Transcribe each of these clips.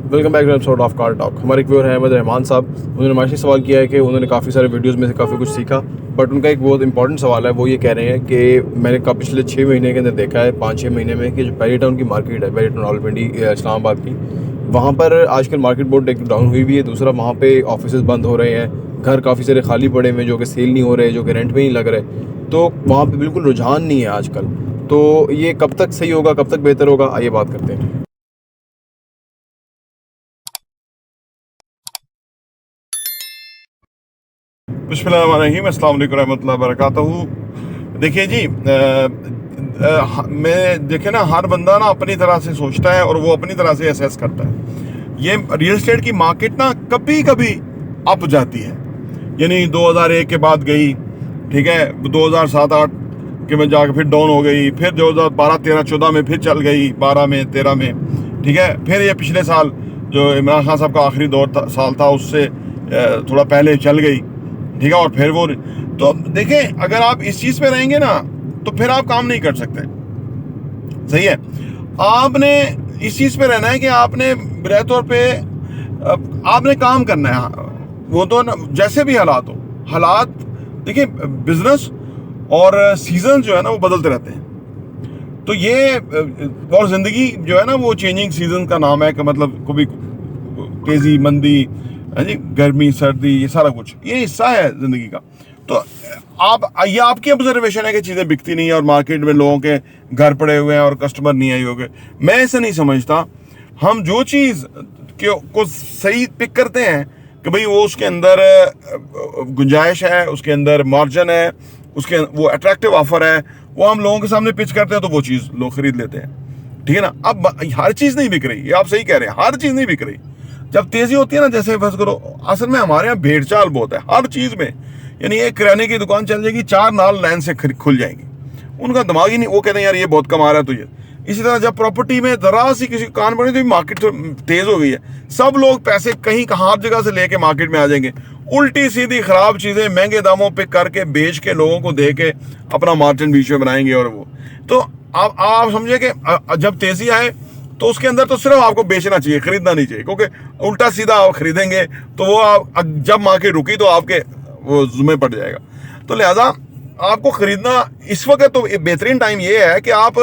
Welcome back to episode of car talk. हमारे एक viewer हैं अहमद रहमान साहब। उन्होंने हमारे से सवाल किया है कि उन्होंने काफ़ी सारे वीडियोस में से काफ़ी कुछ सीखा, बट उनका एक बहुत इंपॉर्टेंट सवाल है। वो ये कह रहे हैं कि मैंने पिछले 6 महीने के अंदर देखा है, 5-6 महीने में, कि जो बैरी टाउन की मार्केट है, बैरी टाउन रावलपिंडी इस्लामाबाद की, वहाँ पर आजकल मार्केट बहुत टेक डाउन हुई हुई है। दूसरा, वहाँ पे ऑफिस बंद हो रहे हैं, घर काफ़ी सारे खाली पड़े हुए हैं जो कि सेल नहीं हो रहे, जो कि रेंट में नहीं लग रहे, तो वहाँ पे बिल्कुल रुझान नहीं है आजकल। तो ये कब तक सही होगा, कब तक बेहतर होगा, आइए बात करते हैं। बिस्मिल्लाहिर्रहमानिर्रहीम, अस्सलाम वालेकुम रहमतुल्लाहि वबरकातुहू। देखिए जी, मैं देखे ना, हर बंदा ना अपनी तरह से सोचता है और वो अपनी तरह से असेस करता है। ये रियल एस्टेट की मार्केट ना कभी कभी अप जाती है, यानी 2001 के बाद गई, ठीक है, 2007-8 के में जाकर फिर डाउन हो गई, फिर 2012-13-14 में फिर चल गई, 12 में 13 में, ठीक है, फिर ये पिछले साल जो इमरान खान साहब का आखिरी साल था उससे थोड़ा पहले चल गई, ठीक है, और फिर वो। तो देखें, अगर आप इस चीज पे रहेंगे ना तो फिर आप काम नहीं कर सकते। सही है, आपने इस चीज पे रहना है कि आपने बराह तौर पे आपने काम करना है। वो तो ना, जैसे भी हालात हो, हालात देखिए, बिजनेस और सीजन जो है ना वो बदलते रहते हैं। तो ये और जिंदगी जो है ना वो चेंजिंग सीजन का नाम है, कि मतलब कभी तेजी मंदी, जी, गर्मी सर्दी, ये सारा कुछ ये हिस्सा है जिंदगी का। तो ये आपकी ऑब्जर्वेशन है कि चीजें बिकती नहीं है और मार्केट में लोगों के घर पड़े हुए हैं और कस्टमर नहीं आए होंगे। मैं ऐसे नहीं समझता। हम जो चीज को सही पिक करते हैं कि भाई वो उसके अंदर गुंजाइश है, उसके अंदर मार्जिन है, उसके वो अट्रैक्टिव ऑफर है, वो हम लोगों के सामने पिच करते हैं तो वो चीज लोग खरीद लेते हैं, ठीक है ना। अब हर चीज नहीं बिक रही, ये आप सही कह रहे हैं, हर चीज नहीं बिक रही। जब तेजी होती है ना, जैसे फर्ज करो, असल में हमारे यहाँ भेड़ चाल बहुत है हर चीज में, यानी एक किराने की दुकान चल जाएगी, 4 नाल लाइन से खुल जाएंगी, उनका दिमाग ही नहीं, वो कहते हैं यार ये बहुत कमा रहा है तो ये। इसी तरह जब प्रॉपर्टी में जरा सी किसी कान पड़ी तो मार्केट तो तेज हो गई है, सब लोग पैसे कहीं कहाँ हर जगह से लेके मार्केट में आ जाएंगे, उल्टी सीधी खराब चीजें महंगे दामों पे करके बेच के लोगों को दे के अपना मार्जिन बीच में बनाएंगे। और वो तो आप समझे कि जब तेजी आए तो उसके अंदर तो सिर्फ आपको बेचना चाहिए, खरीदना नहीं चाहिए, क्योंकि उल्टा सीधा आप खरीदेंगे तो वो आप जब मार्केट रुकी तो आपके वो जुम्मे पड़ जाएगा। तो लिहाजा आपको खरीदना इस वक्त तो बेहतरीन टाइम ये है कि आप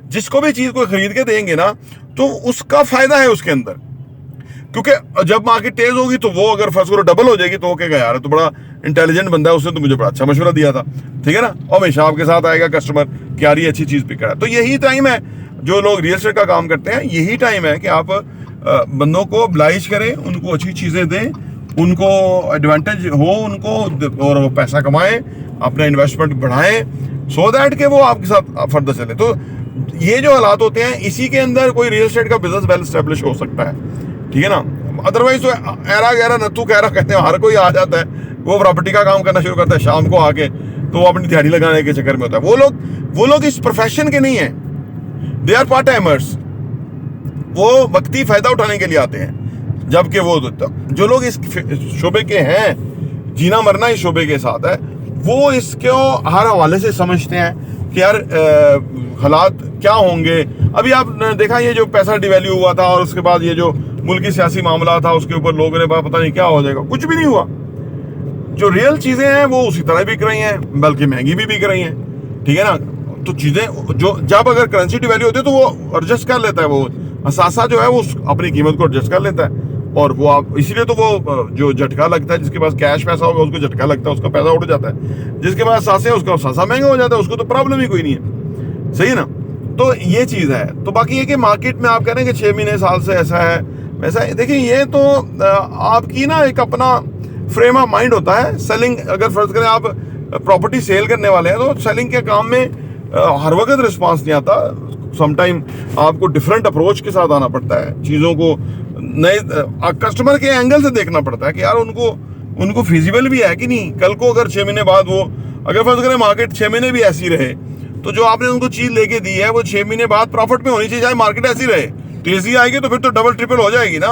जिसको भी चीज को खरीद के देंगे ना तो उसका फायदा है उसके अंदर, क्योंकि जब मार्केट तेज होगी तो वो अगर फर्स्ट डबल हो जाएगी तो वो कहेगा यार तो बड़ा इंटेलिजेंट बंदा है, उसने तो मुझे बड़ा अच्छा मशवरा दिया था, ठीक है ना। और हमेशा आपके साथ आएगा कस्टमर कि यार ये अच्छी चीज पिक करा। तो यही टाइम है, जो लोग रियल एस्टेट का काम करते हैं, यही टाइम है कि आप बंदों को oblige करें, उनको अच्छी चीजें दें, उनको एडवांटेज हो उनको, और वो पैसा कमाएं, अपना इन्वेस्टमेंट बढ़ाएं, सो दैट के वो आपके साथ फर्दर चले। तो ये जो हालात होते हैं, इसी के अंदर कोई रियल एस्टेट का बिजनेस वेल एस्टेब्लिश हो सकता है, ठीक है ना। अदरवाइज तो ऐरा गहरा नत्थू कहरा कहते हैं, हर कोई आ जाता है, वो प्रॉपर्टी का काम करना शुरू करता है शाम को आके, तो वो अपनी दिहाड़ी लगाने के चक्कर में होता है। वो लोग इस प्रोफेशन के नहीं है, दे आर पार्ट टाइमर्स, वो वक्ती फायदा उठाने के लिए आते हैं। जबकि वो जो लोग इस शोबे के हैं, जीना मरना इस शोबे के साथ है, वो इसको हर हवाले से समझते हैं कि यार हालात क्या होंगे। अभी आप देखा, ये जो पैसा डिवैल्यू हुआ था और उसके बाद ये जो मुल्की सियासी मामला था उसके ऊपर लोगों ने पता नहीं क्या हो जाएगा, कुछ भी नहीं हुआ। जो रियल चीजें हैं वो उसी तरह बिक रही हैं, बल्कि महंगी भी बिक रही हैं, ठीक है ना। तो चीजें जो जब अगर करेंसी डिवैल्यू होती है तो वो एडजस्ट कर लेता है, वो असासा जो है वो अपनी कीमत को एडजस्ट कर लेता है, और वो आप इसीलिए तो वो जो झटका लगता है, जिसके पास कैश पैसा होगा उसको झटका लगता है, उसका पैसा उड़ जाता है, जिसके पास असासे है उसका असासा महंगा हो जाता है, उसको तो प्रॉब्लम ही कोई नहीं है, सही है ना। तो ये चीज है। तो बाकी ये कि मार्केट में आप कह रहे हैं कि 6 महीने साल से ऐसा है वैसा है, देखिए ये तो आपकी ना एक अपना फ्रेम ऑफ माइंड होता है। सेलिंग, अगर फर्ज करें आप प्रॉपर्टी सेल करने वाले हैं तो सेलिंग के काम में हर वक्त रिस्पांस नहीं आता, समटाइम आपको डिफरेंट अप्रोच के साथ आना पड़ता है, चीज़ों को नए कस्टमर के एंगल से देखना पड़ता है कि यार उनको फिजिबल भी है कि नहीं। कल को अगर 6 महीने बाद वो, अगर फर्ज करें मार्केट 6 महीने भी ऐसी रहे, तो जो आपने उनको चीज लेके दी है वो 6 महीने बाद प्रॉफिट में होनी चाहिए, चाहे मार्केट ऐसी रहे। तेजी आएगी तो फिर तो डबल ट्रिपल हो जाएगी ना।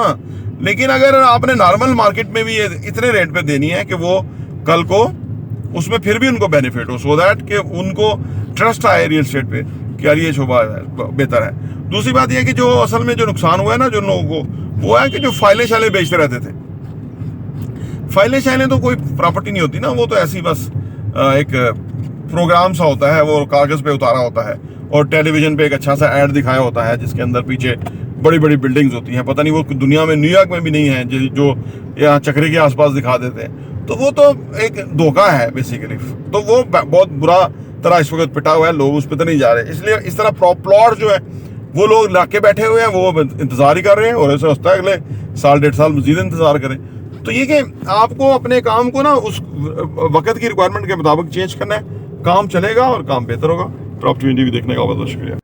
लेकिन अगर आपने नॉर्मल मार्केट में भी इतने रेट पे देनी है कि वो कल को उसमें फिर भी उनको बेनिफिट हो, सो दैट कि उनको ट्रस्ट आए रियल एस्टेट पे कि यार ये शोभा बेहतर है। दूसरी बात यह है कि जो असल में जो नुकसान हुआ है ना जो लोगों को, वो है कि जो फाइलें शाइलें बेचते रहते थे। फाइलें शाइलें तो कोई प्रॉपर्टी नहीं होती ना, वो तो ऐसी बस एक प्रोग्राम सा होता है, वो कागज पे उतारा होता है और टेलीविजन पे एक अच्छा सा ऐड दिखाया होता है जिसके अंदर पीछे बड़ी बड़ी बिल्डिंग्स होती हैं। पता नहीं वो दुनिया में, न्यूयॉर्क में भी नहीं है जो यहाँ चक्री के आसपास दिखा देते हैं। तो वो तो एक धोखा है बेसिकली। तो वो बहुत बुरा तरह इस वक्त पिटा हुआ है, लोग उस पर तो नहीं जा रहे। इसलिए इस तरह प्लॉट जो है वो लोग लाके बैठे हुए हैं, वो इंतजार ही कर रहे हैं और ऐसा होता है अगले साल 1.5 साल मजीद इंतजार करें। तो ये कि आपको अपने काम को ना उस वक्त की रिक्वायरमेंट के मुताबिक चेंज करना है, काम चलेगा और काम बेहतर होगा। प्रॉपर्टी वीडियो देखने का बहुत बहुत शुक्रिया।